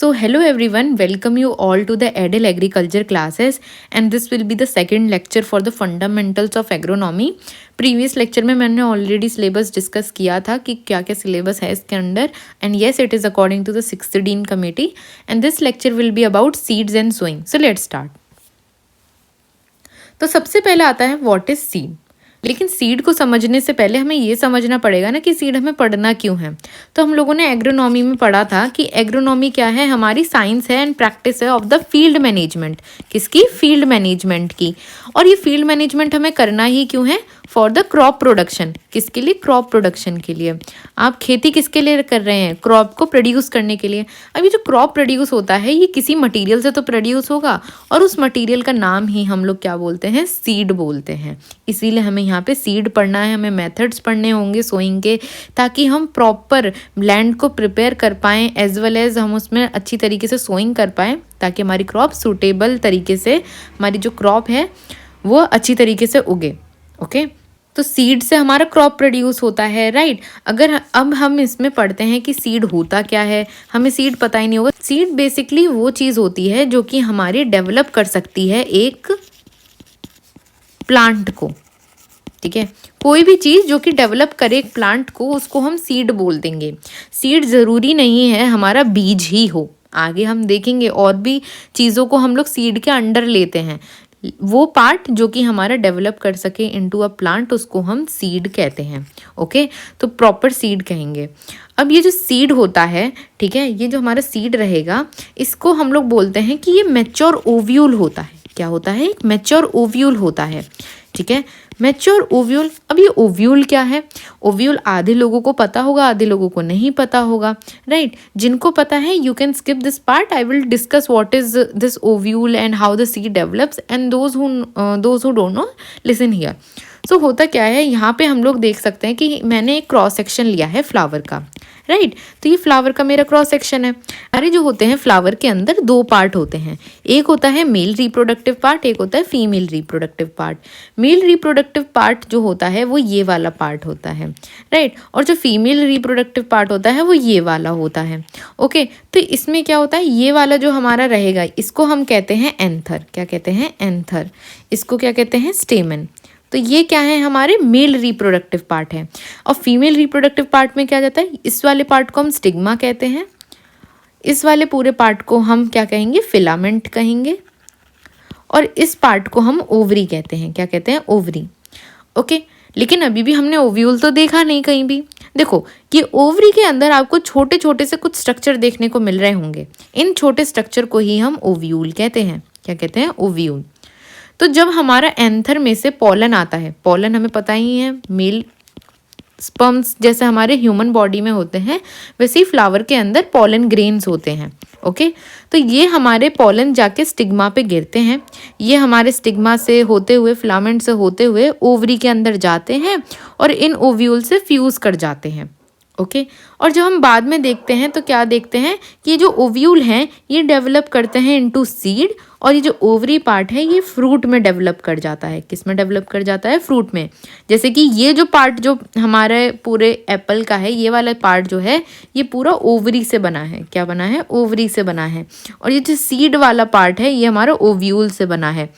So hello everyone, welcome you all to the Edel Agriculture classes and this will be the second lecture for the fundamentals of agronomy. Previous lecture में मैंने already syllabus discuss किया था कि क्या क्या syllabus है इसके अंदर and yes it is according to the 6th dean committee and this lecture will be about seeds and sowing. So let's start. तो सबसे पहले आता है व्हाट इज सीड. लेकिन सीड को समझने से पहले हमें ये समझना पड़ेगा ना कि सीड हमें पढ़ना क्यों है. तो हम लोगों ने एग्रोनॉमी में पढ़ा था कि एग्रोनॉमी क्या है, हमारी साइंस है एंड प्रैक्टिस है ऑफ द फील्ड मैनेजमेंट. किसकी? फील्ड मैनेजमेंट की. और ये फील्ड मैनेजमेंट हमें करना ही क्यों है? For the crop production. किसके लिए? क्रॉप प्रोडक्शन के लिए. आप खेती किसके लिए कर रहे हैं? क्रॉप को प्रोड्यूस करने के लिए. अब ये जो क्रॉप प्रोड्यूस होता है ये किसी मटेरियल से तो प्रोड्यूस होगा और उस मटेरियल का नाम ही हम लोग क्या बोलते हैं? सीड बोलते हैं. इसीलिए हमें यहाँ पे सीड पढ़ना है, हमें मेथड्स पढ़ने होंगे सोइंग के, ताकि हम प्रॉपर लैंड को प्रिपेयर कर पाएँ एज वेल एज हम उसमें अच्छी तरीके से सोइंग कर पाएँ, ताकि हमारी क्रॉप सूटेबल तरीके से, हमारी जो क्रॉप है वो अच्छी तरीके से उगे. ओके तो सीड से हमारा क्रॉप प्रोड्यूस होता है, राइट. अगर अब हम इसमें पढ़ते हैं कि सीड होता क्या है, हमें सीड पता ही नहीं होगा. सीड बेसिकली वो चीज़ होती है जो कि हमारी डेवलप कर सकती है एक प्लांट को. ठीक है, कोई भी चीज़ जो कि डेवलप करे एक प्लांट को, उसको हम सीड बोल देंगे. सीड ज़रूरी नहीं है हमारा बीज ही हो. आगे हम देखेंगे और भी चीज़ों को हम लोग सीड के अंडर लेते हैं. वो पार्ट जो कि हमारा डेवलप कर सके इनटू अ प्लांट, उसको हम सीड कहते हैं. ओके तो प्रॉपर सीड कहेंगे. अब ये जो सीड होता है, ठीक है, ये जो हमारा सीड रहेगा इसको हम लोग बोलते हैं कि ये मैच्योर ओव्यूल होता है. क्या होता है? एक मैच्योर ओव्यूल होता है. ठीक है, मैच्योर ओव्यूल. अब ये ओव्यूल क्या है? ओव्यूल आधे लोगों को पता होगा, आधे लोगों को नहीं पता होगा, राइट. जिनको पता है you can skip this part. I will discuss what is this ovule and how the seed develops and those who don't know listen here. So होता क्या है, यहाँ पे हम लोग देख सकते हैं कि मैंने एक क्रॉस सेक्शन लिया है फ्लावर का, राइट. तो ये फ्लावर का मेरा क्रॉस सेक्शन है. अरे जो होते हैं फ्लावर के अंदर दो पार्ट होते हैं. एक होता है मेल रिप्रोडक्टिव पार्ट, एक होता है female reproductive part. Male reproductive part जो होता है वो ये वाला पार्ट होता है, राइट. और जो फीमेल रिप्रोडक्टिव पार्ट होता है वो ये वाला होता है. ओके तो इसमें क्या होता है, ये वाला जो हमारा रहेगा इसको हम कहते हैं एंथर. क्या कहते हैं? एंथर. इसको क्या कहते हैं? स्टेमन. तो ये क्या है? हमारे मेल रिप्रोडक्टिव पार्ट है. और फीमेल रिप्रोडक्टिव पार्ट में क्या जाता है? इस वाले पार्ट को हम स्टिग्मा कहते हैं. इस वाले पूरे पार्ट को हम क्या कहेंगे? फिलामेंट कहेंगे. और इस पार्ट को हम ओवरी कहते हैं. क्या कहते हैं? ओवरी. ओके लेकिन अभी भी हमने ओव्यूल तो देखा नहीं कहीं भी. देखो कि ओवरी के अंदर आपको छोटे छोटे से कुछ स्ट्रक्चर देखने को मिल रहे होंगे. इन छोटे स्ट्रक्चर को ही हम ओव्यूल कहते हैं. क्या कहते हैं? ओव्यूल. तो जब हमारा एंथर में से पॉलन आता है, पॉलन हमें पता ही है मेल स्पर्म्स जैसे हमारे ह्यूमन बॉडी में होते हैं, वैसे ही फ्लावर के अंदर पॉलन ग्रेन्स होते हैं. ओके तो ये हमारे पॉलन जाके स्टिग्मा पे गिरते हैं. ये हमारे स्टिग्मा से होते हुए, फिलामेंट से होते हुए ओवरी के अंदर जाते हैं और इन ओव्यूल से फ्यूज़ कर जाते हैं. ओके और जब हम बाद में देखते हैं तो क्या देखते हैं कि ये जो ओव्यूल हैं ये डेवलप करते हैं इनटू सीड, और ये जो ओवरी पार्ट है ये फ्रूट में डेवलप कर जाता है. किस में डेवलप कर जाता है? फ्रूट में. जैसे कि ये जो पार्ट जो हमारे पूरे एप्पल का है, ये वाला पार्ट जो है ये पूरा ओवरी से बना है. क्या बना है? ओवरी से बना है. और ये जो सीड वाला पार्ट है ये हमारा ओव्यूल से बना है.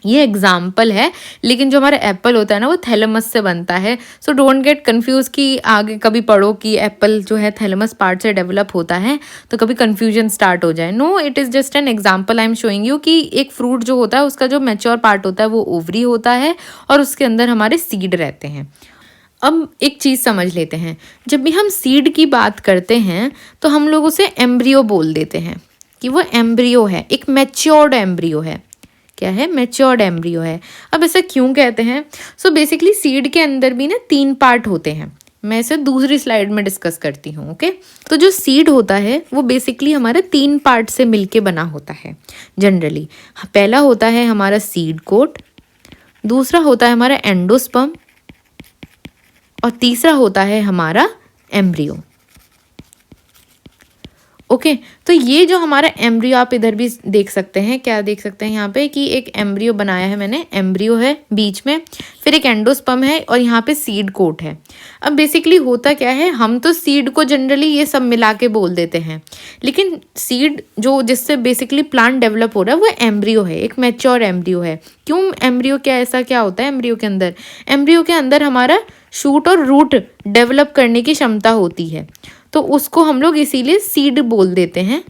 ये एग्जाम्पल है, लेकिन जो हमारा एप्पल होता है ना वो थैलेमस से बनता है. सो डोंट गेट कंफ्यूज कि आगे कभी पढ़ो कि एप्पल जो है थैलेमस पार्ट से डेवलप होता है तो कभी कंफ्यूजन स्टार्ट हो जाए. No, it is just an example I am showing you कि एक फ्रूट जो होता है उसका जो मैच्योर पार्ट होता है वो ओवरी होता है और उसके अंदर हमारे सीड रहते हैं. अब एक चीज़ समझ लेते हैं, जब भी हम सीड की बात करते हैं तो हम लोग उसे एम्ब्रियो बोल देते हैं कि वो एम्ब्रियो है, एक मैच्योर्ड एम्ब्रियो है. क्या है? मैच्योर्ड एम्ब्रियो है. अब ऐसा क्यों कहते हैं? सो बेसिकली सीड के अंदर भी ना 3 पार्ट होते हैं. मैं इसे दूसरी स्लाइड में डिस्कस करती हूँ. ओके तो जो सीड होता है वो बेसिकली हमारे 3 पार्ट से मिलके बना होता है जनरली. पहला होता है हमारा सीड कोट, दूसरा होता है हमारा एंडोस्पर्म और तीसरा होता है हमारा एम्ब्रियो. ओके तो ये जो हमारा एम्ब्रियो, आप इधर भी देख सकते हैं, क्या देख सकते हैं यहाँ पे कि एक एम्ब्रियो बनाया है मैंने, एम्ब्रियो है बीच में, फिर एक एंडोस्पर्म है और यहाँ पे सीड कोट है। अब बेसिकली होता क्या है, हम तो सीड को जनरली ये सब मिला के बोल देते हैं, लेकिन सीड जो जिससे बेसिकली प्लांट डेवलप हो रहा है वो एम्ब्रियो है, एक मैच्योर एम्ब्रियो है। क्यों एम्ब्रियो, क्या ऐसा क्या होता है एम्ब्रियो के अंदर? एम्ब्रियो के अंदर हमारा शूट और रूट डेवलप करने की क्षमता होती है, तो उसको हम लोग इसीलिए सीड बोल देते हैं,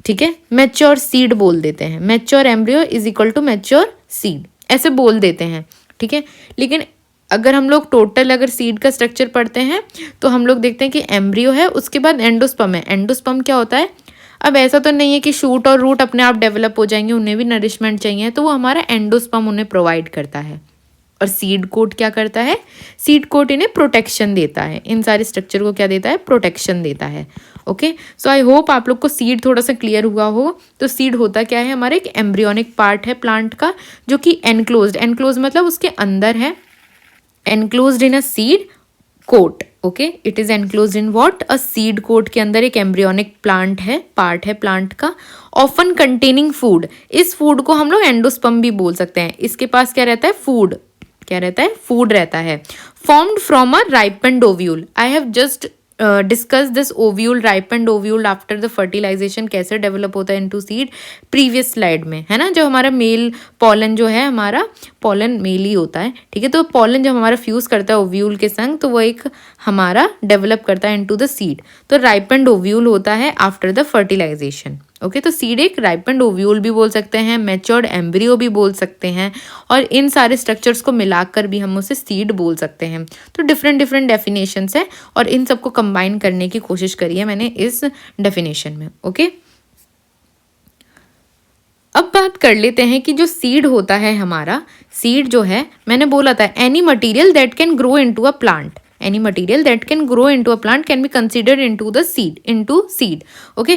ठीक है, मैच्योर सीड बोल देते हैं। Mature embryo is equal to mature seed, ऐसे बोल देते हैं, ठीक है। लेकिन अगर हम लोग टोटल अगर सीड का स्ट्रक्चर पढ़ते हैं तो हम लोग देखते हैं कि एम्ब्रियो है, उसके बाद एंडोस्पर्म है। एंडोस्पर्म क्या होता है? अब ऐसा तो नहीं है कि शूट और रूट अपने आप डेवलप हो जाएंगे, उन्हें भी नरिशमेंट चाहिए, तो वो हमारा एंडोस्पर्म उन्हें प्रोवाइड करता है। और सीड कोट क्या करता है? सीड कोट इन्हें प्रोटेक्शन देता है, इन सारे स्ट्रक्चर को क्या देता है? प्रोटेक्शन देता है। ओके सो आई होप आप लोग को सीड थोड़ा सा क्लियर हुआ हो। तो सीड होता क्या है? हमारा एक एम्ब्रियोनिक पार्ट है प्लांट का, जो कि एनक्लोज मतलब उसके अंदर है, enclosed in a seed coat. Okay it is enclosed in what? A seed coat के अंदर एक एम्ब्रियोनिक प्लांट है, पार्ट है प्लांट का, ऑफन कंटेनिंग फूड। इस फूड को हम लोग एंडोस्पर्म भी बोल सकते हैं। इसके पास क्या रहता है? फूड। क्या रहता है? फूड रहता है। Formed from a ripened ovule. I have just discuss this ovule, ripened ovule after the fertilization कैसे डेवलप होता है इनटू सीड प्रीवियस स्लाइड में, है ना। जो हमारा मेल पॉलन जो है, हमारा पॉलन मेल ही होता है, ठीक है। तो पॉलन जब हमारा फ्यूज करता है ओव्यूल के संग, तो वो एक हमारा डेवलप करता है इनटू द सीड। तो राइपेंड ओव्यूल होता है आफ्टर द फर्टिलाइजेशन। ओके तो सीड एक राइपेंड ओव्यूल भी बोल सकते हैं, मैच्योर्ड एम्ब्रियो भी बोल सकते हैं, और इन सारे स्ट्रक्चर्स को मिलाकर भी हम उसे सीड बोल सकते हैं। तो डिफरेंट डिफरेंट डेफिनेशंस है, और इन सबको कंबाइन करने की कोशिश करी है मैंने इस डेफिनेशन में। ओके अब बात कर लेते हैं कि जो सीड होता है हमारा, सीड जो है मैंने बोला था any material that can grow into a plant, any material that can grow into a plant can be considered into the seed, okay।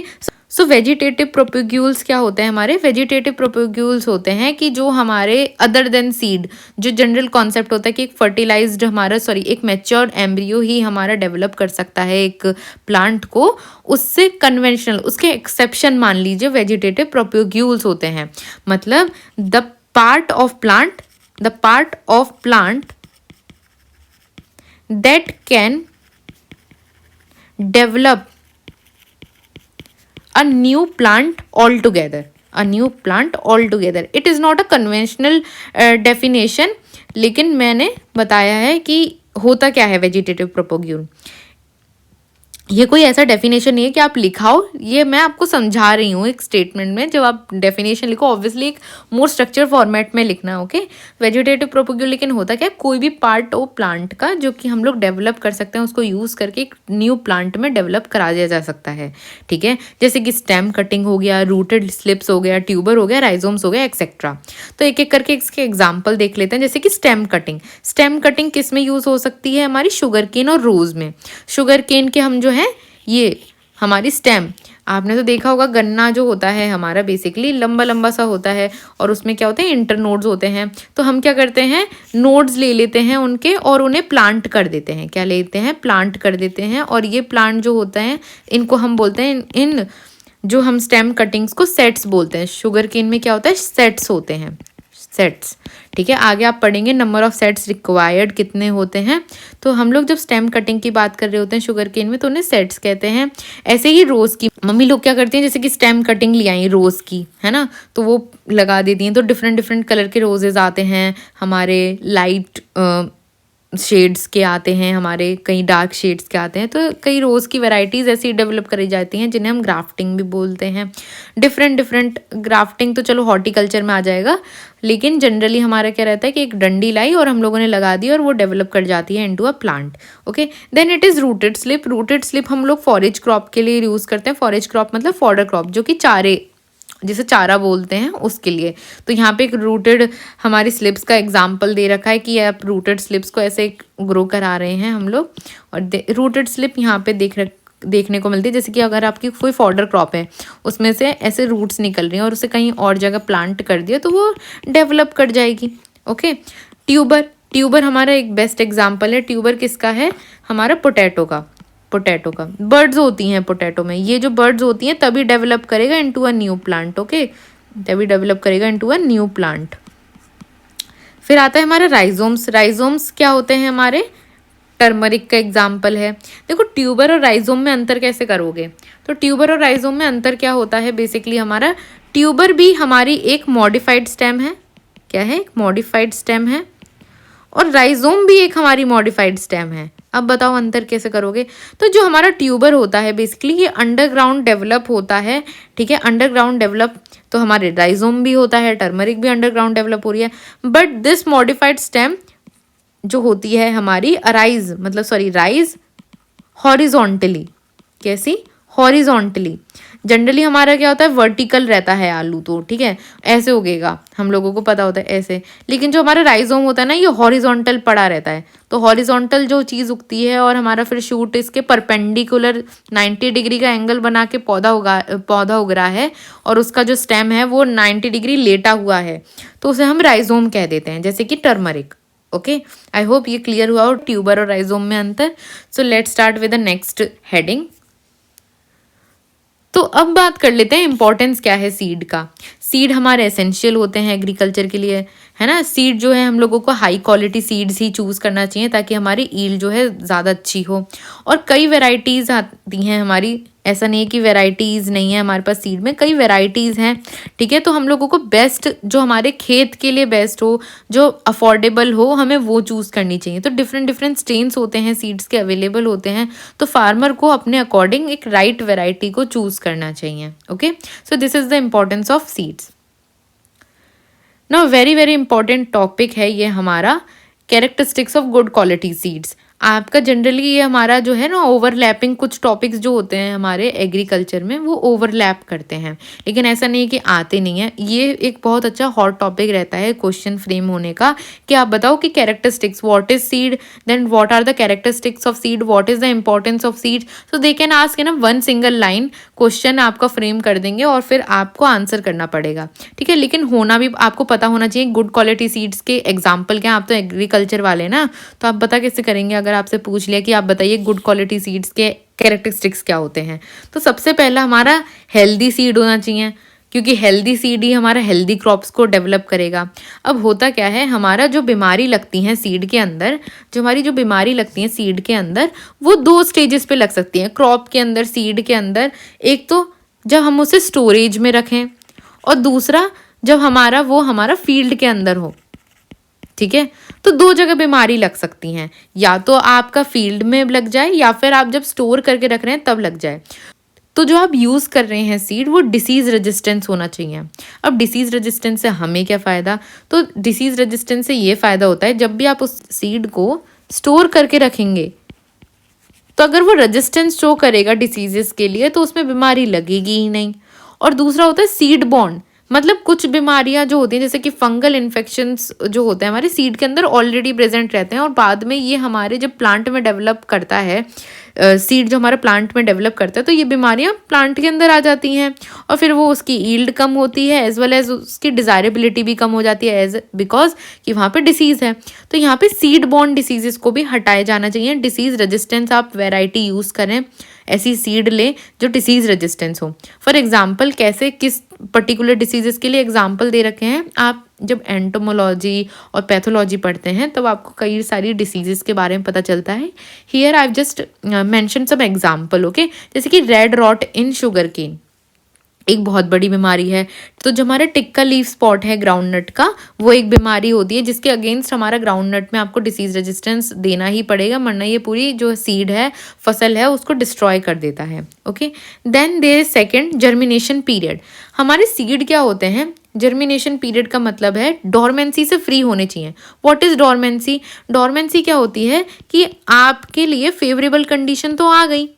So vegetative propagules क्या होते हैं हमारे? वेजिटेटिव प्रोपेग्यूल्स होते हैं कि जो हमारे अदर देन सीड, जो जनरल कॉन्सेप्ट होता है कि एक फर्टिलाइज्ड हमारा एक मैच्योर्ड एम्ब्रियो ही हमारा डेवलप कर सकता है एक प्लांट को, उससे कन्वेंशनल, उसके एक्सेप्शन मान लीजिए वेजिटेटिव प्रोपेग्यूल्स होते हैं। मतलब the part of plant that can develop a new plant altogether, it is not a conventional definition, लेकिन मैंने बताया है कि होता क्या है वेजिटेटिव प्रोपेग्यूल। ये कोई ऐसा डेफिनेशन नहीं है कि आप लिखाओ, ये मैं आपको समझा रही हूँ एक स्टेटमेंट में। जब आप डेफिनेशन लिखो ऑब्वियसली एक मोर स्ट्रक्चर फॉर्मेट में लिखना, ओके। वेजिटेटिव प्रोपेग्यूल लेकिन होता क्या है? कोई भी पार्ट हो प्लांट का जो कि हम लोग डेवलप कर सकते हैं, उसको यूज़ करके एक न्यू प्लांट में डेवलप करा दिया जा सकता है, ठीक है। जैसे कि स्टेम कटिंग हो गया, रूटेड स्लिप्स हो गया, ट्यूबर हो गया, राइजोम्स हो गया, एक्सेट्रा। तो एक एक करके इसके एग्जाम्पल देख लेते हैं। जैसे कि स्टेम कटिंग किस में यूज़ हो सकती है? हमारी शुगर केन और रोज़ में। शुगर केन के हम जो है ये हमारी स्टेम, आपने तो देखा होगा गन्ना जो होता है हमारा बेसिकली लंबा लंबा सा होता है, और उसमें क्या होते हैं? इंटरनोड्स होते हैं। तो हम क्या करते हैं? नोड्स ले लेते हैं उनके और उन्हें प्लांट कर देते हैं। क्या लेते हैं? प्लांट कर देते हैं। और ये प्लांट जो होता है इनको हम बोलते हैं, इन जो हम स्टेम कटिंग्स को सेट्स बोलते हैं। शुगर केन में क्या होता है? सेट्स होते हैं, सेट्स, ठीक है। आगे आप पढ़ेंगे नंबर ऑफ सेट्स रिक्वायर्ड कितने होते हैं। तो हम लोग जब स्टेम कटिंग की बात कर रहे होते हैं शुगर केन में, तो उन्हें सेट्स कहते हैं। ऐसे ही रोज़ की मम्मी लोग क्या करती हैं? जैसे कि स्टेम कटिंग ले आई रोज़ की, है ना, तो वो लगा देती हैं। तो डिफरेंट डिफरेंट कलर के रोजेज़ आते हैं हमारे, लाइट शेड्स के आते हैं हमारे, कई डार्क शेड्स के आते हैं। तो कई रोज़ की वैरायटीज़ ऐसी डेवलप करी जाती हैं जिन्हें हम ग्राफ्टिंग भी बोलते हैं। डिफरेंट ग्राफ्टिंग तो चलो हॉर्टिकल्चर में आ जाएगा, लेकिन जनरली हमारा क्या रहता है कि एक डंडी लाई और हम लोगों ने लगा दी और वो डेवलप कर जाती है into a plant, okay. Then it is rooted slip हम लोग फॉरेज क्रॉप के लिए यूज़ करते हैं। फॉरेज क्रॉप मतलब फॉडर क्रॉप, जो कि चारे, जिसे चारा बोलते हैं, उसके लिए। तो यहाँ पे एक रूटेड हमारी स्लिप्स का एग्जाम्पल दे रखा है कि आप रूटेड स्लिप्स को ऐसे ग्रो करा रहे हैं हम लोग। और रूटेड स्लिप यहाँ पे देखने को मिलती है। जैसे कि अगर आपकी कोई फॉडर क्रॉप है, उसमें से ऐसे रूट्स निकल रही हैं और उसे कहीं और जगह प्लांट कर दिया तो वो डेवलप कर जाएगी, ओके। ट्यूबर हमारा एक बेस्ट एग्जाम्पल है। ट्यूबर किसका है? हमारा पोटैटो का। पोटैटो का, बर्ड्स होती हैं पोटैटो में, ये जो बर्ड्स होती हैं तभी डेवलप करेगा into a new plant, okay, तभी डेवलप करेगा इनटू अ न्यू प्लांट। फिर आता है हमारा राइजोम्स। राइजोम्स क्या होते हैं हमारे, टर्मरिक का एग्जाम्पल है। देखो ट्यूबर और राइजोम में अंतर कैसे करोगे, तो ट्यूबर और राइजोम में अंतर क्या होता है, बेसिकली हमारा ट्यूबर भी हमारी एक मॉडिफाइड स्टेम है, क्या है, एक मॉडिफाइड स्टेम है, और राइजोम भी एक हमारी मॉडिफाइड स्टेम है। अब बताओ अंतर कैसे करोगे, तो जो हमारा ट्यूबर होता है बेसिकली ये अंडरग्राउंड डेवलप होता है, ठीक है, अंडरग्राउंड डेवलप, तो हमारे राइजोम भी होता है, टर्मरिक भी अंडरग्राउंड डेवलप हो रही है, बट दिस मॉडिफाइड स्टेम जो होती है हमारी अराइज, मतलब सॉरी राइज हॉरिजॉन्टली, कैसी, हॉरिजॉन्टली। जनरली हमारा क्या होता है, वर्टिकल रहता है आलू, तो ठीक है ऐसे उगेगा, हम लोगों को पता होता है ऐसे, लेकिन जो हमारा राइजोम होता है ना ये हॉरिजॉन्टल पड़ा रहता है, तो हॉरिजॉन्टल जो चीज़ उगती है और हमारा फिर शूट इसके परपेंडिकुलर 90 डिग्री का एंगल बना के पौधा उग रहा है, और उसका जो स्टेम है वो 90 डिग्री लेटा हुआ है, तो उसे हम राइजोम कह देते हैं, जैसे कि टर्मरिक। ओके, आई होप ये क्लियर हुआ और ट्यूबर और राइजोम में अंतर। सो let's start with the next heading. तो अब बात कर लेते हैं इंपॉर्टेंस क्या है सीड का। सीड हमारे एसेंशियल होते हैं एग्रीकल्चर के लिए, है ना। सीड जो है हम लोगों को हाई क्वालिटी सीड्स ही चूज़ करना चाहिए ताकि हमारी ईल्ड जो है ज़्यादा अच्छी हो, और कई वेराइटीज़ आती हैं हमारी, ऐसा नहीं है कि वेराइटीज़ नहीं है हमारे पास, सीड में कई वेराइटीज़ हैं, ठीक है। तो हम लोगों को बेस्ट जो हमारे खेत के लिए बेस्ट हो, जो अफोर्डेबल हो, हमें वो चूज़ करनी चाहिए। तो डिफरेंट डिफरेंट स्ट्रेन्स होते हैं सीड्स के, अवेलेबल होते हैं, तो फार्मर को अपने अकॉर्डिंग एक राइट वेराइटी को चूज़ करना चाहिए। Okay, so this is the importance of seeds. Now very very important topic है ये हमारा characteristics of good quality seeds. आपका जनरली ये हमारा जो है ना ओवरलैपिंग, कुछ टॉपिक्स जो होते हैं हमारे एग्रीकल्चर में वो ओवरलैप करते हैं, लेकिन ऐसा नहीं है कि आते नहीं है। ये एक बहुत अच्छा हॉट टॉपिक रहता है क्वेश्चन फ्रेम होने का, कि आप बताओ कि characteristics, what is seed, then what are the characteristics of seed, what is the importance of seed. So they can ask ना वन सिंगल लाइन क्वेश्चन आपका फ्रेम कर देंगे और फिर आपको आंसर करना पड़ेगा, ठीक है। लेकिन होना भी आपको पता होना चाहिए गुड क्वालिटी सीड्स के एग्जाम्पल क्या। आप तो एग्रीकल्चर वाले ना, तो आप पता कैसे करेंगे, अगर आपसे पूछ लिया कि आप बताइए गुड क्वालिटी सीड्स के कैरेक्टरिस्टिक्स क्या होते हैं, तो सबसे पहला हमारा हेल्दी सीड होना चाहिए, क्योंकि हेल्दी सीड ही हमारा हेल्दी क्रॉप्स को डेवलप करेगा। अब होता क्या है, हमारा जो बीमारी लगती है सीड के अंदर, जो हमारी जो बीमारी लगती है सीड के अंदर, वो 2 स्टेजेस पे लग सकती हैं क्रॉप के अंदर, सीड के अंदर। एक तो जब हम उसे स्टोरेज में रखें, और दूसरा जब हमारा फील्ड के अंदर हो, ठीक है। तो 2 जगह बीमारी लग सकती हैं, या तो आपका फील्ड में लग जाए या फिर आप जब स्टोर करके रख रहे हैं तब लग जाए। तो जो आप यूज़ कर रहे हैं सीड, वो डिसीज़ रेजिस्टेंस होना चाहिए। अब डिसीज़ रेजिस्टेंस से हमें क्या फ़ायदा, तो डिसीज़ रेजिस्टेंस से ये फ़ायदा होता है जब भी आप उस सीड को स्टोर करके रखेंगे, तो अगर वो रेजिस्टेंस शो करेगा डिसीजेस के लिए तो उसमें बीमारी लगेगी ही नहीं। और दूसरा होता है सीड बॉन्ड, मतलब कुछ बीमारियां जो होती हैं जैसे कि फंगल इन्फेक्शंस जो होते हैं हमारे सीड के अंदर ऑलरेडी प्रेजेंट रहते हैं, और बाद में ये हमारे जब प्लांट में डेवलप करता है, सीड जो हमारा प्लांट में डेवलप करता है, तो ये बीमारियां प्लांट के अंदर आ जाती हैं, और फिर वो उसकी ईल्ड कम होती है, एज वेल एज उसकी डिज़ायरेबिलिटी भी कम हो जाती है, एज बिकॉज कि वहाँ पे डिसीज़ है। तो यहाँ पे सीड बॉर्न डिसीजेस को भी हटाया जाना चाहिए। डिसीज़ रेजिस्टेंस आप वेराइटी यूज़ करें, ऐसी सीड लें जो डिसीज़ रेजिस्टेंस हो। फॉर एग्जाम्पल, कैसे, किस पर्टिकुलर डिसीजेस के लिए एग्जाम्पल दे रखे हैं। आप जब एंटोमोलॉजी और पैथोलॉजी पढ़ते हैं तब आपको कई सारी डिसीजेस के बारे में पता चलता है। Here I just mention some example, okay. जैसे कि red rot in sugar cane एक बहुत बड़ी बीमारी है। तो जो हमारा टिक्का लीफ स्पॉट है ग्राउंडनट का, वो एक बीमारी होती है जिसके अगेंस्ट हमारा ग्राउंडनट में आपको डिसीज रेजिस्टेंस देना ही पड़ेगा, वरना ये पूरी जो सीड है, फसल है, उसको डिस्ट्रॉय कर देता है। Okay, then there is second germination period. हमारे सीड क्या होते हैं, जर्मिनेशन पीरियड का मतलब है डॉर्मेंसी से फ्री होने चाहिए। What is dormancy? डॉर्मेंसी क्या होती है कि आपके लिए फेवरेबल कंडीशन तो आ गई,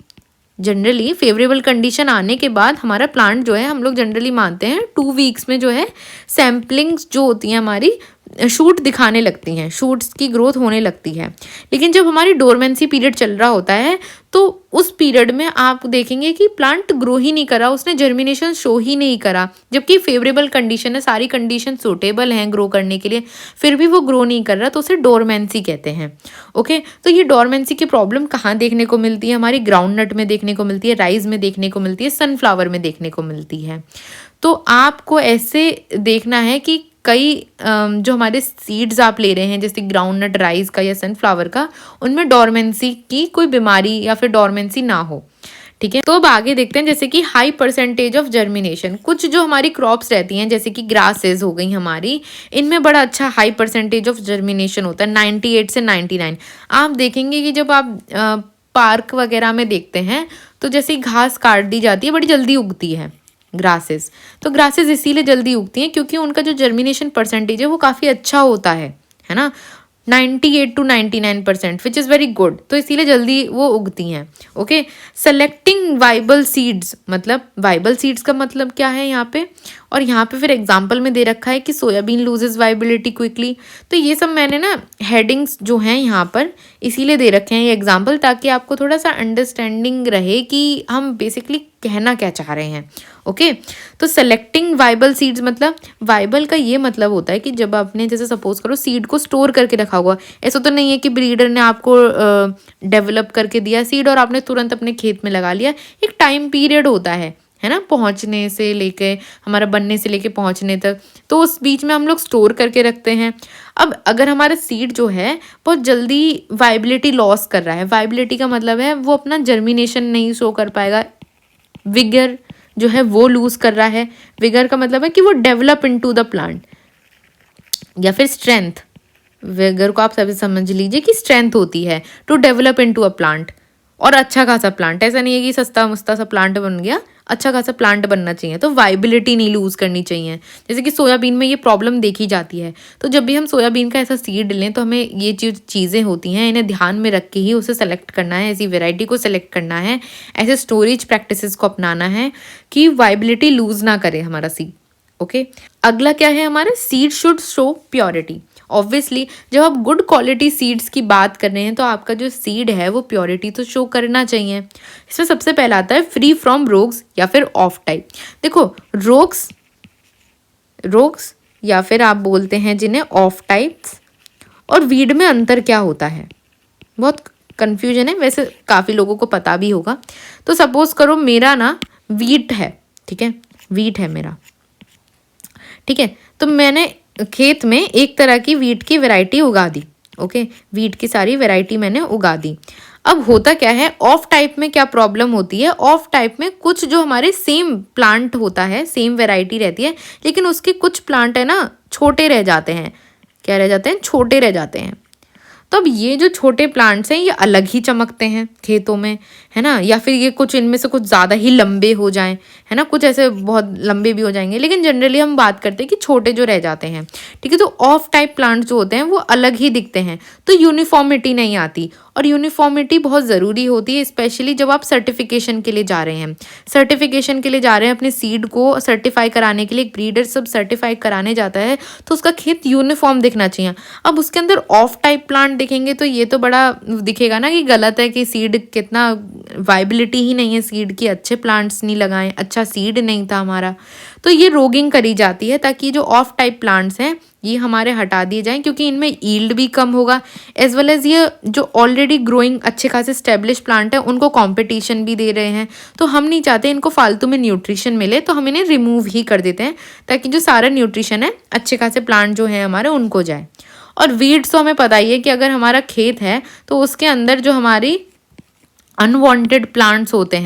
जनरली फेवरेबल कंडीशन आने के बाद हमारा प्लांट जो है, हम लोग जनरली मानते हैं 2 वीक्स में जो है सैम्पलिंग्स जो होती हैं हमारी शूट दिखाने लगती हैं, शूट्स की ग्रोथ होने लगती है। लेकिन जब हमारी डोरमेंसी पीरियड चल रहा होता है तो उस पीरियड में आप देखेंगे कि प्लांट ग्रो ही नहीं करा, उसने जर्मिनेशन शो ही नहीं करा, जबकि फेवरेबल कंडीशन है, सारी कंडीशन सूटेबल हैं ग्रो करने के लिए, फिर भी वो ग्रो नहीं कर रहा, तो उसे डोरमेंसी कहते हैं। ओके, तो ये डोरमेंसी की प्रॉब्लम कहाँ देखने को मिलती है? हमारी ग्राउंड नट में देखने को मिलती है, राइस में देखने को मिलती है, सनफ्लावर में देखने को मिलती है। तो आपको ऐसे देखना है कि कई जो हमारे सीड्स आप ले रहे हैं जैसे ग्राउंडनट, राइस का या सनफ्लावर का, उनमें डोरमेंसी की कोई बीमारी या फिर डोरमेंसी ना हो। ठीक है, तो अब आगे देखते हैं जैसे कि हाई परसेंटेज ऑफ जर्मिनेशन। कुछ जो हमारी क्रॉप्स रहती हैं जैसे कि ग्रासेस हो गई हमारी, इनमें बड़ा अच्छा हाई परसेंटेज ऑफ जर्मिनेशन होता है, 98 से 99। आप देखेंगे कि जब आप पार्क वगैरह में देखते हैं तो जैसे घास काट दी जाती है बड़ी जल्दी उगती है ग्रासेस। तो ग्रासेस इसीलिए जल्दी उगती हैं क्योंकि उनका जो जर्मिनेशन परसेंटेज है वो काफ़ी अच्छा होता है ना, 98 to 99%, which is very good. तो इसीलिए जल्दी वो उगती हैं। ओके, सेलेक्टिंग वाइबल सीड्स, मतलब वाइबल सीड्स का मतलब क्या है यहाँ पे, और यहाँ पे फिर एग्जाम्पल में दे रखा है कि सोयाबीन लूजेस वाइबिलिटी क्विकली। तो ये सब मैंने ना हेडिंग्स जो हैं यहाँ पर इसीलिए दे रखे हैं ये एग्जाम्पल, ताकि आपको थोड़ा सा अंडरस्टैंडिंग रहे कि हम बेसिकली कहना क्या चाह रहे हैं। ओके, तो सेलेक्टिंग वाइबल सीड्स, मतलब वाइबल का ये मतलब होता है कि जब आपने जैसे सपोज करो सीड को स्टोर करके रखा हुआ, ऐसा तो नहीं है कि ब्रीडर ने आपको डेवलप करके दिया सीड और आपने तुरंत अपने खेत में लगा लिया। एक टाइम पीरियड होता है ना, पहुंचने से लेके हमारा बनने से लेके पहुंचने तक, तो उस बीच में हम लोग स्टोर करके रखते हैं। अब अगर हमारा सीड जो है बहुत जल्दी वाइबिलिटी लॉस कर रहा है, वाइबिलिटी का मतलब है वो अपना जर्मिनेशन नहीं शो कर पाएगा, विगर जो है वो लूज कर रहा है। विगर का मतलब है कि वो डेवलप इनटू द प्लांट, या फिर स्ट्रेंथ। विगर को आप सभी समझ लीजिए कि स्ट्रेंथ होती है to develop into a plant, और अच्छा खासा प्लांट, ऐसा नहीं है कि सस्ता मुस्ता सा प्लांट बन गया, अच्छा खासा प्लांट बनना चाहिए। तो वाइबिलिटी नहीं लूज करनी चाहिए। जैसे कि सोयाबीन में ये प्रॉब्लम देखी जाती है, तो जब भी हम सोयाबीन का ऐसा सीड लें तो हमें ये चीज़ें होती हैं, इन्हें ध्यान में रख के ही उसे सेलेक्ट करना है, ऐसी वेराइटी को सेलेक्ट करना है, ऐसे स्टोरेज प्रैक्टिसेस को अपनाना है कि वाइबिलिटी लूज ना करे हमारा सीड। ओके, अगला क्या है हमारा, seed should show purity. Obviously जब आप गुड क्वालिटी सीड्स की बात कर रहे हैं तो आपका जो सीड है वो प्योरिटी तो शो करना चाहिए। इसमें सबसे पहला आता है फ्री फ्रॉम रोग्स या फिर ऑफ टाइप। देखो रोग्स या फिर आप बोलते हैं जिन्हें ऑफ टाइप्स, और वीड में अंतर क्या होता है, बहुत कन्फ्यूजन है, वैसे काफ़ी लोगों को पता भी होगा। तो सपोज करो मेरा ना वीट है, ठीक है, वीट है मेरा, ठीक है, तो मैंने खेत में एक तरह की वीट की वैरायटी उगा दी। ओके, वीट की सारी वैरायटी मैंने उगा दी। अब होता क्या है, ऑफ टाइप में क्या प्रॉब्लम होती है, ऑफ टाइप में कुछ जो हमारे सेम प्लांट होता है, सेम वैरायटी रहती है, लेकिन उसके कुछ प्लांट है ना छोटे रह जाते हैं। क्या रह जाते हैं? छोटे रह जाते हैं। तो अब ये जो छोटे प्लांट्स हैं ये अलग ही चमकते हैं खेतों में, है ना, या फिर ये कुछ इनमें से कुछ ज़्यादा ही लंबे हो जाएं, है ना, कुछ ऐसे बहुत लंबे भी हो जाएंगे, लेकिन जनरली हम बात करते हैं कि छोटे जो रह जाते हैं। ठीक है, तो ऑफ टाइप प्लांट्स जो होते हैं वो अलग ही दिखते हैं, तो यूनिफॉर्मिटी नहीं आती, और यूनिफॉर्मिटी बहुत ज़रूरी होती है, स्पेशली जब आप सर्टिफिकेशन के लिए जा रहे हैं। सर्टिफिकेशन के लिए जा रहे हैं, अपने सीड को सर्टिफाई कराने के लिए, एक ब्रीडर सब सर्टिफाई कराने जाता है, तो उसका खेत यूनिफॉर्म दिखना चाहिए। अब उसके अंदर ऑफ टाइप प्लांट दिखेंगे तो ये तो बड़ा दिखेगा ना कि गलत है, कि सीड कितना वाइबिलिटी ही नहीं है सीड की, अच्छे प्लांट्स नहीं लगाएं, अच्छा सीड नहीं था हमारा, तो ये रोगिंग करी जाती है ताकि जो ऑफ टाइप प्लांट्स हैं ये हमारे हटा दिए जाएं, क्योंकि इनमें यील्ड भी कम होगा, एज वेल एज ये जो ऑलरेडी ग्रोइंग अच्छे खासे स्टेब्लिश प्लांट है उनको कंपटीशन भी दे रहे हैं, तो हम नहीं चाहते इनको फालतू में न्यूट्रिशन मिले, तो हम इन्हें रिमूव ही कर देते हैं ताकि जो सारा न्यूट्रिशन है अच्छे खासे प्लांट जो है हमारे उनको जाए। और वीड्स तो हमें पता ही है कि अगर हमारा खेत है तो उसके अंदर जो हमारी अनवांटेड प्लांट्स होते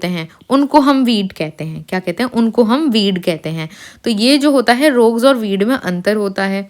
हैं उनको हम वीड कहते हैं। क्या कहते हैं? उनको हम वीड कहते हैं। तो ये जो होता है रोग्स और वीड में अंतर होता है।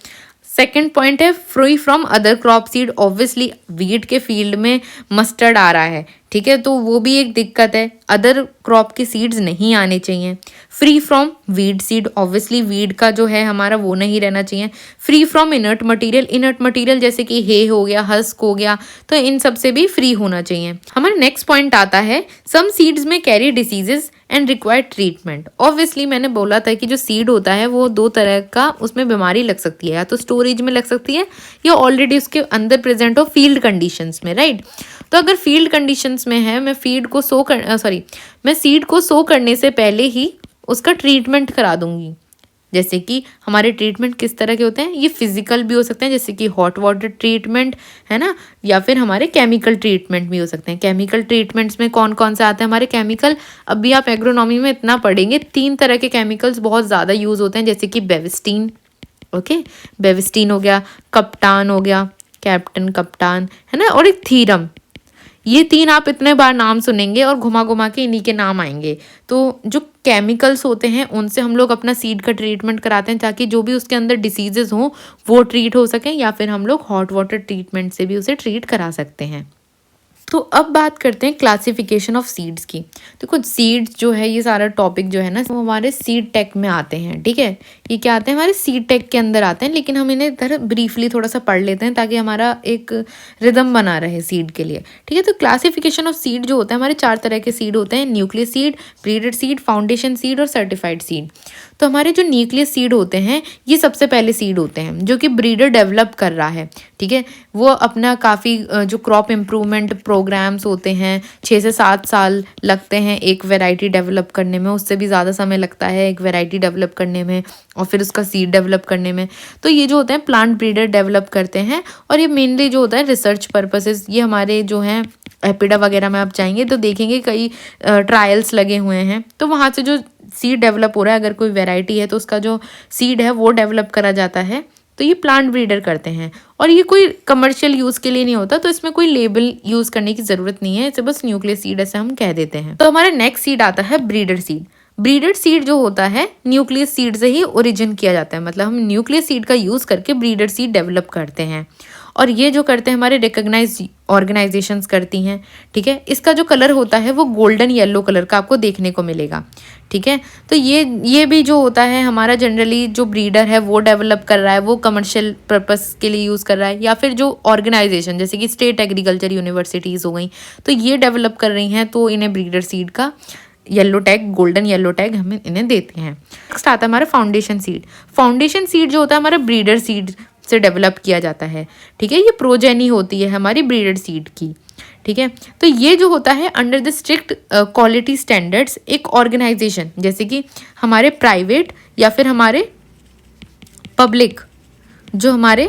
सेकेंड पॉइंट है free from other crop seed. Obviously weed के फील्ड में मस्टर्ड आ रहा है, ठीक है, तो वो भी एक दिक्कत है। अदर क्रॉप के सीड्स नहीं आने चाहिए। Free from weed seed, obviously weed का जो है हमारा वो नहीं रहना चाहिए। Free from inert material, inert material जैसे कि हे हो गया, हस्क हो गया, तो इन सब से भी फ्री होना चाहिए। हमारा नेक्स्ट पॉइंट आता है सम सीड्स में carry diseases and required treatment. Obviously मैंने बोला था कि जो सीड होता है वो दो तरह का, उसमें बीमारी लग सकती है, या तो स्टोरेज में लग सकती है या ऑलरेडी उसके अंदर प्रेजेंट हो फील्ड कंडीशंस में, राइट। तो अगर फील्ड कंडीशंस में है, मैं सीड को सो करने से पहले ही उसका ट्रीटमेंट करा दूंगी। जैसे कि हमारे ट्रीटमेंट किस तरह के होते हैं, ये फिजिकल भी हो सकते हैं जैसे कि हॉट वाटर ट्रीटमेंट है ना, या फिर हमारे केमिकल ट्रीटमेंट भी हो सकते हैं। केमिकल ट्रीटमेंट्स में कौन कौन से आते हैं हमारे केमिकल, अभी आप एग्रोनॉमी में इतना पढ़ेंगे, 3 तरह के केमिकल्स बहुत ज़्यादा यूज़ होते हैं, जैसे कि बेविस्टीन, ओके, बेविस्टीन हो गया, कप्टान हो गया, कैप्टन कप्टान है ना, और एक थीरम। ये 3 आप इतने बार नाम सुनेंगे और घुमा घुमा के इन्हीं के नाम आएंगे। तो जो केमिकल्स होते हैं उनसे हम लोग अपना सीड का ट्रीटमेंट कराते हैं ताकि जो भी उसके अंदर डिसीजेज हों वो ट्रीट हो सकें, या फिर हम लोग हॉट वाटर ट्रीटमेंट से भी उसे ट्रीट करा सकते हैं। तो अब बात करते हैं क्लासिफिकेशन ऑफ सीड्स की। देखो सीड्स जो है, ये सारा टॉपिक जो है ना, वो हमारे सीड टेक में आते हैं, ठीक है। ये क्या आते हैं, हमारे सीड टेक के अंदर आते हैं, लेकिन हम इन्हें इधर ब्रीफली थोड़ा सा पढ़ लेते हैं ताकि हमारा एक रिदम बना रहे सीड के लिए, ठीक है। तो क्लासिफिकेशन ऑफ सीड जो होता है, हमारे 4 तरह के सीड होते हैं, nucleus seed, braided seed, foundation seed और सर्टिफाइड सीड। तो हमारे जो न्यूक्लियस सीड होते हैं ये सबसे पहले सीड होते हैं जो कि ब्रीडर डेवलप कर रहा है, ठीक है। वो अपना काफ़ी जो क्रॉप इम्प्रूवमेंट प्रोग्राम्स होते हैं, 6 से 7 साल लगते हैं एक वैरायटी डेवलप करने में, उससे भी ज़्यादा समय लगता है एक वैरायटी डेवलप करने में और फिर उसका सीड डेवलप करने में। तो ये जो होते हैं प्लांट ब्रीडर डेवलप करते हैं, और ये मेनली जो होता है रिसर्च पर्पसेस। ये हमारे जो हैं एपिडा वगैरह में आप जाएंगे तो देखेंगे कई ट्रायल्स लगे हुए हैं, तो वहाँ से जो सीड डेवलप हो रहा है, अगर कोई वैरायटी है तो उसका जो सीड है वो डेवलप करा जाता है। तो ये प्लांट ब्रीडर करते हैं, और ये कोई कमर्शियल यूज़ के लिए नहीं होता, तो इसमें कोई लेबल यूज़ करने की ज़रूरत नहीं है, इसे बस न्यूक्लियस सीड ऐसे हम कह देते हैं। तो हमारा नेक्स्ट सीड आता है ब्रीडर सीड। ब्रीडर सीड जो होता है न्यूक्लियस सीड से ही ओरिजिन किया जाता है, मतलब हम न्यूक्लियस सीड का यूज़ करके ब्रीडर सीड डेवलप करते हैं, और ये जो करते हैं हमारे रिकॉग्नाइज ऑर्गेनाइजेशंस करती हैं, ठीक है। इसका जो कलर होता है वो गोल्डन येलो कलर का आपको देखने को मिलेगा, ठीक है। तो ये भी जो होता है हमारा जनरली जो ब्रीडर है वो डेवलप कर रहा है, वो कमर्शियल पर्पस के लिए यूज़ कर रहा है, या फिर जो ऑर्गेनाइजेशन जैसे कि स्टेट एग्रीकल्चर यूनिवर्सिटीज़ हो गई तो ये डेवलप कर रही हैं, तो इन्हें ब्रीडर सीड का yellow tag, golden yellow tag हम इन्हें देते हैं। नेक्स्ट आता है हमारा फाउंडेशन सीड। फाउंडेशन सीड जो होता है हमारा ब्रीडर सीड से डेवलप किया जाता है, ठीक है। ये प्रोजेनी होती है हमारी ब्रीडर सीड की, ठीक है। तो ये जो होता है under the strict quality standards, एक ऑर्गेनाइजेशन जैसे कि हमारे प्राइवेट या फिर हमारे पब्लिक, जो हमारे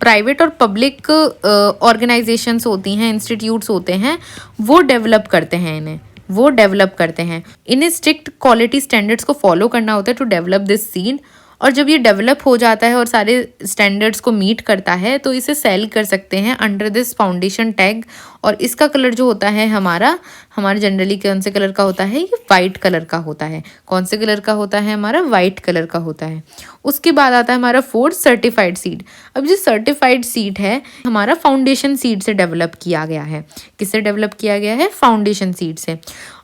प्राइवेट और पब्लिक ऑर्गेनाइजेशंस होती हैं, इंस्टीट्यूट्स होते हैं, वो डेवलप करते हैं इन्हें स्ट्रिक्ट क्वालिटी स्टैंडर्ड्स को फॉलो करना होता है टू डेवलप दिस सीड। और जब ये डेवलप हो जाता है और सारे स्टैंडर्ड्स को मीट करता है तो इसे सेल कर सकते हैं अंडर दिस फाउंडेशन टैग। और इसका कलर जो होता है हमारे जनरली कौन से कलर का होता है, ये वाइट कलर का होता है। कौन से कलर का होता है, हमारा वाइट कलर का होता है। उसके बाद आता है हमारा 4 सर्टिफाइड सीड। अब जो सर्टिफाइड सीड है हमारा फाउंडेशन सीड से डेवलप किया गया है। किससे डेवलप किया गया है, फाउंडेशन सीड से।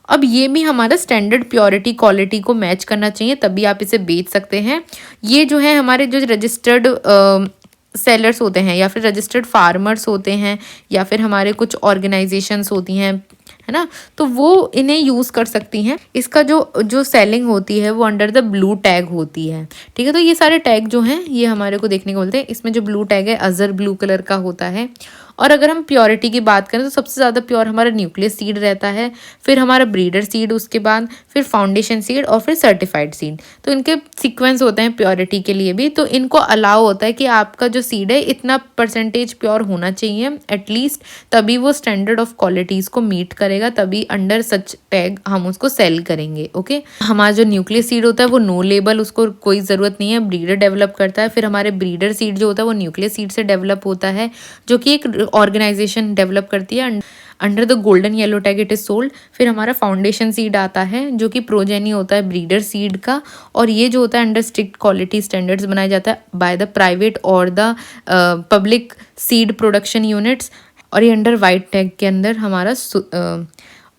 अब ये भी हमारा स्टैंडर्ड प्योरिटी क्वालिटी को मैच करना चाहिए, तभी आप इसे बेच सकते हैं। ये जो है हमारे जो रजिस्टर्ड सेलर्स होते हैं या फिर रजिस्टर्ड फार्मर्स होते हैं या फिर हमारे कुछ ऑर्गेनाइजेशंस होती हैं, है ना, तो वो इन्हें यूज़ कर सकती हैं। इसका जो सेलिंग होती है वो अंडर द ब्लू टैग होती है, ठीक है। तो ये सारे टैग जो हैं ये हमारे को देखने को मिलते हैं। इसमें जो ब्लू टैग है अजर ब्लू कलर का होता है। और अगर हम प्योरिटी की बात करें तो सबसे ज़्यादा प्योर हमारा न्यूक्लियस सीड रहता है, फिर हमारा ब्रीडर सीड, उसके बाद फिर फाउंडेशन सीड और फिर सर्टिफाइड सीड। तो इनके सीक्वेंस होते हैं प्योरिटी के लिए भी, तो इनको अलाउ होता है कि आपका जो सीड है इतना परसेंटेज प्योर होना चाहिए एटलीस्ट, तभी वो स्टैंडर्ड ऑफ क्वालिटीज़ को मीट करेगा, तभी अंडर सच टैग हम उसको सेल करेंगे, ओके। हमारा जो न्यूक्लियस सीड होता है वो नो लेबल, उसको कोई ज़रूरत नहीं है, ब्रीडर डेवलप करता है। फिर हमारे ब्रीडर सीड जो होता है वो न्यूक्लियस सीड से डेवलप होता है, जो कि एक ऑर्गेनाइजेशन डेवलप करती है। Under the golden yellow tag it is sold. फिर हमारा फाउंडेशन सीड आता है जो कि प्रोजेनी होता है ब्रीडर सीड का, और ये जो होता है अंडर स्ट्रिक्ट क्वालिटी स्टैंडर्ड्स बनाया जाता है बाय द प्राइवेट और the public seed production units. और ये अंडर वाइट टैग के अंदर हमारा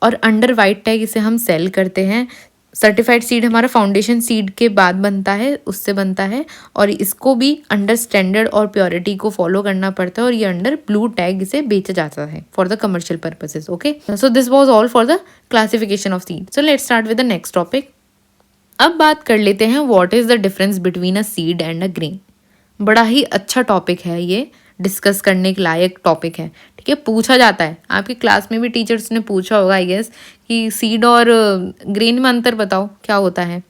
और अंडर वाइट टैग इसे हम सेल करते हैं। सर्टिफाइड सीड हमारा फाउंडेशन सीड के बाद बनता है, उससे बनता है, और इसको भी अंडर स्टैंडर्ड और प्योरिटी को फॉलो करना पड़ता है, और ये अंडर ब्लू टैग इसे बेचा जाता है for the commercial purposes. Okay, so this was all for the classification of seed. So let's start with the next topic. अब बात कर लेते हैं what is the difference between a seed and a grain. बड़ा ही अच्छा topic है, ये discuss करने के लायक टॉपिक है। ठीक है, पूछा जाता है आपकी क्लास में भी, टीचर्स ने पूछा होगा आई गेस कि सीड और ग्रेन में अंतर बताओ क्या होता है।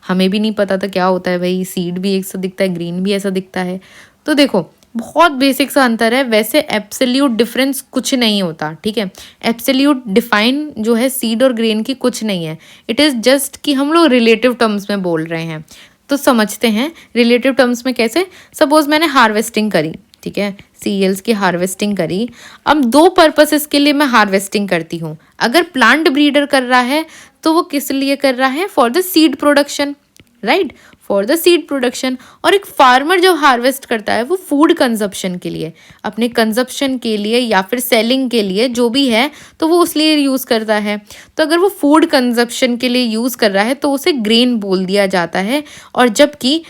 हमें भी नहीं पता था क्या होता है भाई, सीड भी एक सा दिखता है, ग्रेन भी ऐसा दिखता है। तो देखो बहुत बेसिक सा अंतर है, वैसे एब्सोल्यूट डिफरेंस कुछ नहीं होता। ठीक है, एब्सोल्यूट डिफाइन जो है सीड और ग्रेन की कुछ नहीं है, इट इज़ जस्ट कि हम लोग रिलेटिव टर्म्स में बोल रहे हैं। तो समझते हैं रिलेटिव टर्म्स में कैसे। सपोज मैंने हार्वेस्टिंग करी, ठीक है, सीरियल्स की हार्वेस्टिंग करी। अब दो पर्पसेस के लिए मैं हार्वेस्टिंग करती हूँ। अगर प्लांट ब्रीडर कर रहा है तो वो किस लिए कर रहा है, for the seed production, right, for the seed production. और एक फार्मर जो हार्वेस्ट करता है वो फूड कंजप्शन के लिए, अपने कंजप्शन के लिए या फिर सेलिंग के लिए जो भी है, तो वो उस लिए यूज़ करता है। तो अगर वो फूड कंजप्शन के लिए यूज़ कर रहा है तो उसे ग्रेन बोल दिया जाता है। और जबकि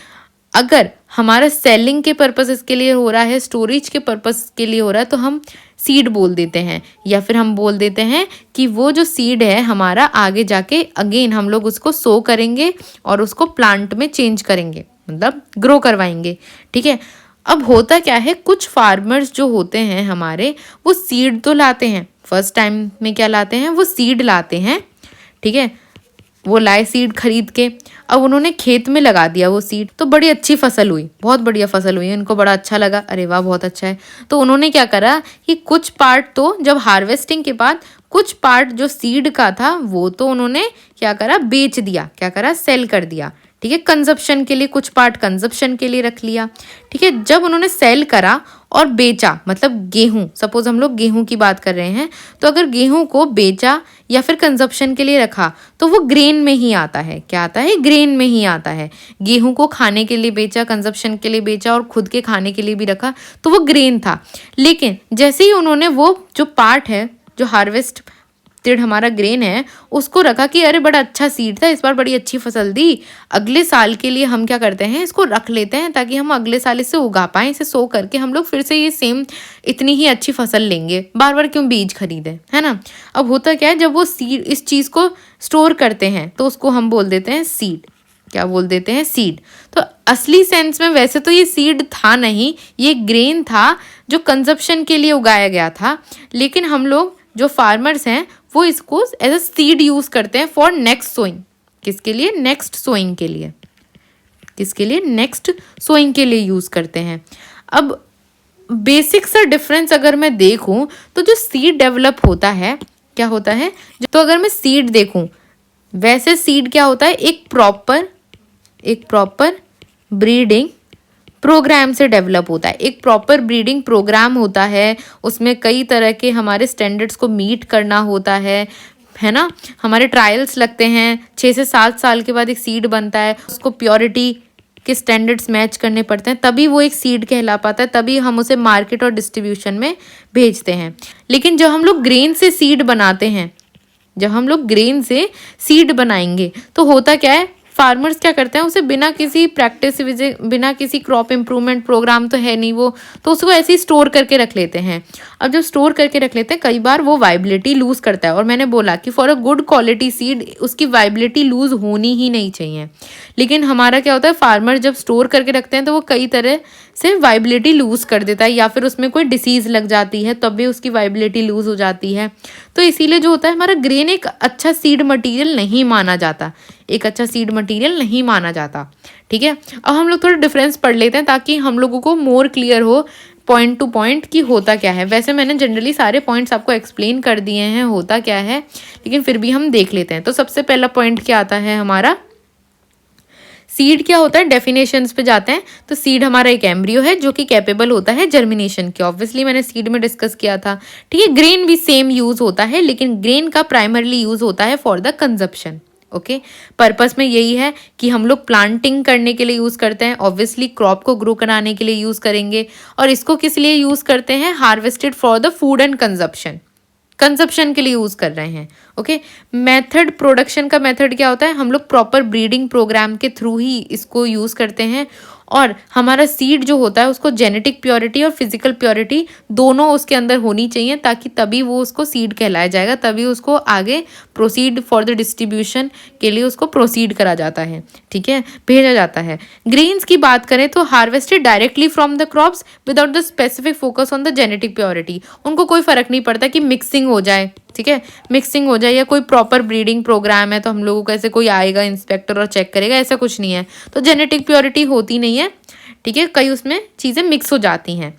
अगर हमारा सेलिंग के पर्पसेस के लिए हो रहा है, स्टोरेज के पर्पस के लिए हो रहा है, तो हम सीड बोल देते हैं, या फिर हम बोल देते हैं कि वो जो सीड है हमारा आगे जाके अगेन हम लोग उसको सो करेंगे और उसको प्लांट में चेंज करेंगे, मतलब ग्रो करवाएंगे। ठीक है, अब होता क्या है, कुछ फार्मर्स जो होते हैं हमारे, वो सीड तो लाते हैं, फर्स्ट टाइम में क्या लाते हैं, वो सीड लाते हैं। ठीक है, वो लाए सीड खरीद के, अब उन्होंने खेत में लगा दिया वो सीड, तो बड़ी अच्छी फसल हुई, बहुत बढ़िया फसल हुई, उनको बड़ा अच्छा लगा, अरे वाह बहुत अच्छा है। तो उन्होंने क्या करा कि कुछ पार्ट तो जब हार्वेस्टिंग के बाद कुछ पार्ट जो सीड का था वो तो उन्होंने क्या करा, बेच दिया, क्या करा, सेल कर दिया। ठीक है, कंजप्शन के लिए कुछ पार्ट कंजप्शन के लिए रख लिया। ठीक है, जब उन्होंने सेल करा और बेचा, मतलब गेहूं, सपोज हम लोग गेहूं की बात कर रहे हैं, तो अगर गेहूं को बेचा या फिर कंजप्शन के लिए रखा तो वो ग्रेन में ही आता है। क्या आता है, ग्रेन में ही आता है। गेहूं को खाने के लिए बेचा, कंजप्शन के लिए बेचा और खुद के खाने के लिए भी रखा, तो वो ग्रेन था। लेकिन जैसे ही उन्होंने वो जो पार्ट है, जो हार्वेस्ट तिड़ हमारा ग्रेन है, उसको रखा कि अरे बड़ा अच्छा सीड था, इस बार बड़ी अच्छी फसल दी, अगले साल के लिए हम क्या करते हैं, इसको रख लेते हैं ताकि हम अगले साल इसे उगा पाएं, इसे सो करके हम लोग फिर से ये सेम इतनी ही अच्छी फसल लेंगे, बार बार क्यों बीज खरीदें, है ना। अब होता क्या है, जब वो सीड इस चीज़ को स्टोर करते हैं तो उसको हम बोल देते हैं सीड। क्या बोल देते हैं, सीड। तो असली सेंस में वैसे तो ये सीड था नहीं, ये ग्रेन था जो कंजप्शन के लिए उगाया गया था, लेकिन हम लोग जो फार्मर्स हैं वो इसको एज अ सीड यूज़ करते हैं फॉर नेक्स्ट सोइंग। किसके लिए, नेक्स्ट सोइंग के लिए, किसके लिए, नेक्स्ट सोइंग के लिए यूज़ करते हैं। अब बेसिक सा डिफरेंस अगर मैं देखूं तो जो सीड डेवलप होता है, क्या होता है, तो अगर मैं सीड देखूं, वैसे सीड क्या होता है, एक प्रॉपर ब्रीडिंग प्रोग्राम से डेवलप होता है। एक प्रॉपर ब्रीडिंग प्रोग्राम होता है, उसमें कई तरह के हमारे स्टैंडर्ड्स को मीट करना होता है ना। हमारे ट्रायल्स लगते हैं, 6 से 7 साल के बाद एक सीड बनता है, उसको प्योरिटी के स्टैंडर्ड्स मैच करने पड़ते हैं, तभी वो एक सीड कहला पाता है, तभी हम उसे मार्केट और डिस्ट्रीब्यूशन में भेजते हैं। लेकिन जब हम लोग ग्रेन से सीड बनाते हैं, जब हम लोग ग्रेन से सीड बनाएंगे तो होता क्या है, फार्मर्स क्या करते हैं, उसे बिना किसी प्रैक्टिस, बिना किसी क्रॉप इम्प्रूवमेंट प्रोग्राम तो है नहीं वो, तो उसको ऐसे ही स्टोर करके रख लेते हैं। अब जब स्टोर करके रख लेते हैं, कई बार वो वाइबिलिटी लूज़ करता है, और मैंने बोला कि for a good quality seed उसकी वाइबिलिटी लूज़ होनी ही नहीं चाहिए। लेकिन हमारा क्या होता है, फार्मर जब स्टोर करके रखते हैं तो वो कई तरह से वाइबिलिटी लूज़ कर देता है, या फिर उसमें कोई डिसीज़ लग जाती है तब भी उसकी वाइबिलिटी लूज़ हो जाती है। तो इसीलिए जो होता है, हमारा ग्रेन एक अच्छा सीड मटीरियल नहीं माना जाता, एक अच्छा सीड मटीरियल नहीं माना जाता। ठीक है, अब हम लोग थोड़ा डिफरेंस पढ़ लेते हैं ताकि हम लोगों को मोर क्लियर हो पॉइंट टू पॉइंट कि होता क्या है। वैसे मैंने जनरली सारे पॉइंट्स आपको एक्सप्लेन कर दिए हैं होता क्या है, लेकिन फिर भी हम देख लेते हैं। तो सबसे पहला पॉइंट क्या आता है हमारा, सीड क्या होता है, डेफिनेशंस पे जाते हैं। तो सीड हमारा एक एम्ब्रियो है जो कि कैपेबल होता है जर्मिनेशन के, ऑब्वियसली मैंने सीड में डिस्कस किया था। ठीक है, ग्रेन भी सेम यूज होता है, लेकिन ग्रेन का प्राइमरली यूज होता है for the consumption. Okay purpose में यही है कि हम लोग प्लांटिंग करने के लिए यूज़ करते हैं, ऑब्वियसली क्रॉप को ग्रो कराने के लिए यूज़ करेंगे। और इसको किस लिए यूज़ करते हैं? Harvested for the food and consumption के लिए यूज़ कर रहे हैं। ओके मेथड, प्रोडक्शन का मेथड क्या होता है? हम लोग प्रॉपर ब्रीडिंग प्रोग्राम के थ्रू ही इसको यूज़ करते हैं। और हमारा सीड जो होता है उसको जेनेटिक प्योरिटी और फिजिकल प्योरिटी दोनों उसके अंदर होनी चाहिए, ताकि तभी वो उसको सीड कहलाया जाएगा, तभी उसको आगे प्रोसीड फॉर द डिस्ट्रीब्यूशन के लिए उसको प्रोसीड करा जाता है, ठीक है, भेजा जाता है। ग्रेन्स की बात करें तो harvested directly from the crops without the specific focus on the genetic purity. उनको कोई फर्क नहीं पड़ता कि मिक्सिंग हो जाए, ठीक है, मिक्सिंग हो जाए या कोई प्रॉपर ब्रीडिंग प्रोग्राम है तो हम लोगों को ऐसे कोई आएगा इंस्पेक्टर और चेक करेगा, ऐसा कुछ नहीं है। तो जेनेटिक प्योरिटी होती नहीं है, ठीक है, कई उसमें चीज़ें मिक्स हो जाती हैं।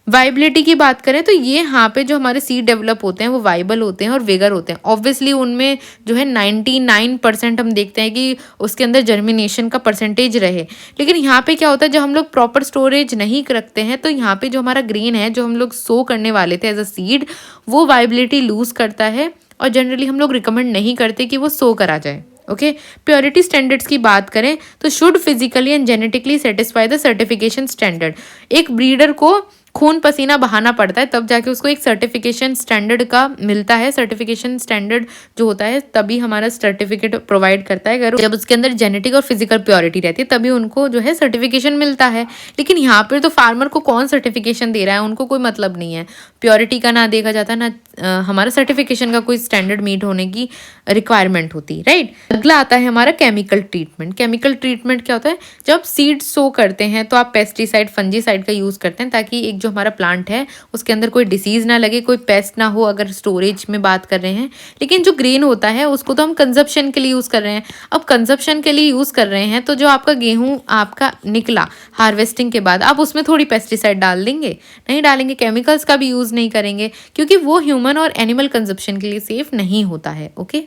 वाइबिलिटी की बात करें तो ये यहाँ पे जो हमारे सीड डेवलप होते हैं वो वाइबल होते हैं और वेगर होते हैं। ऑब्वियसली उनमें जो है 99% हम देखते हैं कि उसके अंदर जर्मिनेशन का परसेंटेज रहे। लेकिन यहाँ पे क्या होता है, जब हम लोग प्रॉपर स्टोरेज नहीं रखते हैं तो यहाँ पे जो हमारा ग्रेन है जो हम लोग सो करने वाले थे एज अ सीड, वो वाइबिलिटी लूज करता है और जनरली हम लोग रिकमेंड नहीं करते कि वो सो करा जाए। ओके प्योरिटी स्टैंडर्ड्स की बात करें तो should physically and genetically satisfy the certification standard. एक ब्रीडर को खून पसीना बहाना पड़ता है तब जाके उसको एक सर्टिफिकेशन स्टैंडर्ड का मिलता है। सर्टिफिकेशन स्टैंडर्ड जो होता है तभी हमारा सर्टिफिकेट प्रोवाइड करता है, अगर जब उसके अंदर जेनेटिक और फिजिकल प्योरिटी रहती है तभी उनको जो है सर्टिफिकेशन मिलता है। लेकिन यहाँ पर तो फार्मर को कौन सर्टिफिकेशन दे रहा है, उनको कोई मतलब नहीं है, प्योरिटी का ना देखा जाता ना हमारा सर्टिफिकेशन का कोई स्टैंडर्ड मीट होने की रिक्वायरमेंट होती, राइट। अगला आता है हमारा केमिकल ट्रीटमेंट। केमिकल ट्रीटमेंट क्या होता है? जब सीड सो करते हैं तो आप पेस्टिसाइड, फंजीसाइड का यूज़ करते हैं ताकि एक जो हमारा प्लांट है उसके अंदर कोई डिसीज़ ना लगे, कोई पेस्ट ना हो, अगर स्टोरेज में बात कर रहे हैं। लेकिन जो ग्रेन होता है उसको तो हम कंजप्शन के लिए यूज़ कर रहे हैं। अब कंजप्शन के लिए यूज़ कर रहे हैं तो जो आपका गेहूँ आपका निकला हार्वेस्टिंग के बाद, आप उसमें थोड़ी पेस्टिसाइड डाल देंगे? नहीं डालेंगे, केमिकल्स का भी यूज़ नहीं करेंगे क्योंकि वो ह्यूमन और एनिमल कंजप्शन के लिए सेफ नहीं होता है। ओके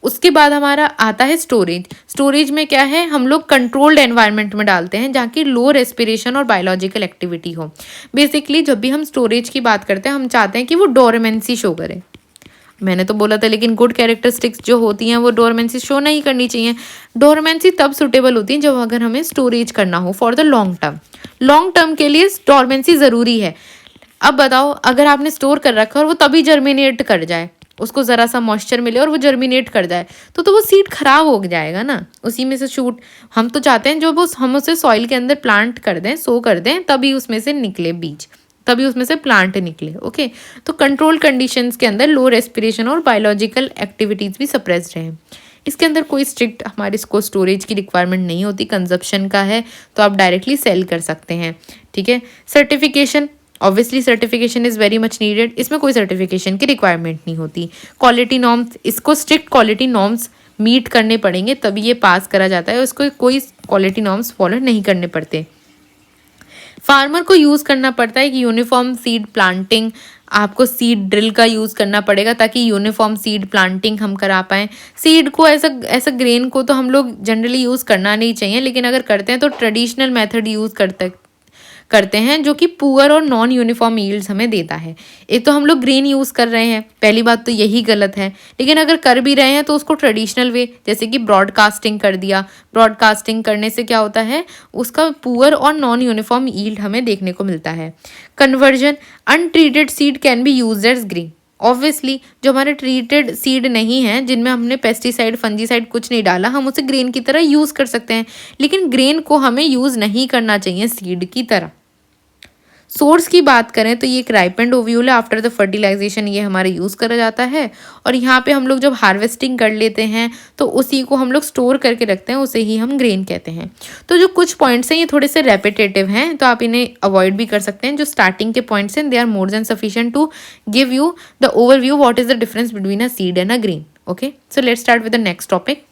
उसके बाद हमारा आता है स्टोरेज। स्टोरेज में क्या है, हम लोग कंट्रोल्ड एनवायरनमेंट में डालते हैं जहाँ की लो रेस्पिरेशन और बायोलॉजिकल एक्टिविटी हो। बेसिकली जब भी हम स्टोरेज की बात करते हैं हम चाहते हैं कि वो डोरमेंसी शो करे। मैंने तो बोला था, लेकिन गुड कैरेक्टरिस्टिक्स जो होती हैं वो डोरमेंसी शो नहीं करनी चाहिए। डोरमेंसी तब सुटेबल होती है जब अगर हमें स्टोरेज करना हो for the long term. Long term के लिए डोरमेंसी ज़रूरी है। अब बताओ, अगर आपने स्टोर कर रखा है और वो तभी जर्मिनेट कर जाए, उसको ज़रा सा मॉइस्चर मिले और वो जर्मिनेट कर जाए तो वो सीड खराब हो जाएगा ना, उसी में से शूट। हम तो चाहते हैं जो वो हम उसे सॉइल के अंदर प्लांट कर दें, सो कर दें, तभी उसमें से निकले बीज, तभी उसमें से प्लांट निकले। ओके तो कंट्रोल कंडीशंस के अंदर लो रेस्पिरेशन और बायोलॉजिकल एक्टिविटीज़ भी सप्रेस्ड हैं। इसके अंदर कोई स्ट्रिक्ट हमारे इसको स्टोरेज की रिक्वायरमेंट नहीं होती। कंजप्शन का है तो आप डायरेक्टली सेल कर सकते हैं, ठीक है। Certification, obviously certification is very much needed. इसमें कोई सर्टिफिकेशन की रिक्वायरमेंट नहीं होती। क्वालिटी नॉर्म्स, इसको स्ट्रिक्ट क्वालिटी नॉर्म्स मीट करने पड़ेंगे तभी ये पास करा जाता है, उसको कोई क्वालिटी नॉर्म्स फॉलो नहीं करने पड़ते। फार्मर को यूज़ करना पड़ता है कि यूनिफॉर्म सीड प्लांटिंग, आपको सीड ड्रिल का यूज़ करना पड़ेगा ताकि यूनिफॉर्म सीड प्लांटिंग हम करा पाएँ। सीड को ऐसा ग्रेन को तो हम लोग जनरली यूज़ करना नहीं चाहिए, लेकिन अगर करते हैं तो ट्रेडिशनल मेथड यूज़ करते हैं जो कि पुअर और नॉन यूनिफॉर्म यील्ड्स हमें देता है। एक तो हम लोग ग्रेन यूज़ कर रहे हैं, पहली बात तो यही गलत है। लेकिन अगर कर भी रहे हैं तो उसको ट्रेडिशनल वे, जैसे कि ब्रॉडकास्टिंग कर दिया। ब्रॉडकास्टिंग करने से क्या होता है, उसका पुअर और नॉन यूनिफॉर्म यील्ड हमें देखने को मिलता है। Conversion, untreated seed can be used as grain. Obviously जो हमारे ट्रीटेड सीड नहीं है, जिनमें हमने पेस्टिसाइड, फंजीसाइड कुछ नहीं डाला, हम उसे ग्रेन की तरह यूज़ कर सकते हैं। लेकिन ग्रेन को हमें यूज़ नहीं करना चाहिए सीड की तरह। सोर्स की बात करें तो ये एक राइपेंड ओव्यूल है। आफ्टर द फर्टिलाइजेशन ये हमारे यूज़ करा जाता है और यहाँ पे हम लोग जब हार्वेस्टिंग कर लेते हैं तो उसी को हम लोग स्टोर करके रखते हैं, उसे ही हम ग्रेन कहते हैं। तो जो कुछ पॉइंट्स हैं ये थोड़े से रेपिटेटिव हैं तो आप इन्हें अवॉइड भी कर सकते हैं। जो स्टार्टिंग के पॉइंट्स हैं they are more than sufficient to give you the overview what is the difference between a seed and a grain. Okay so let's start with the next topic.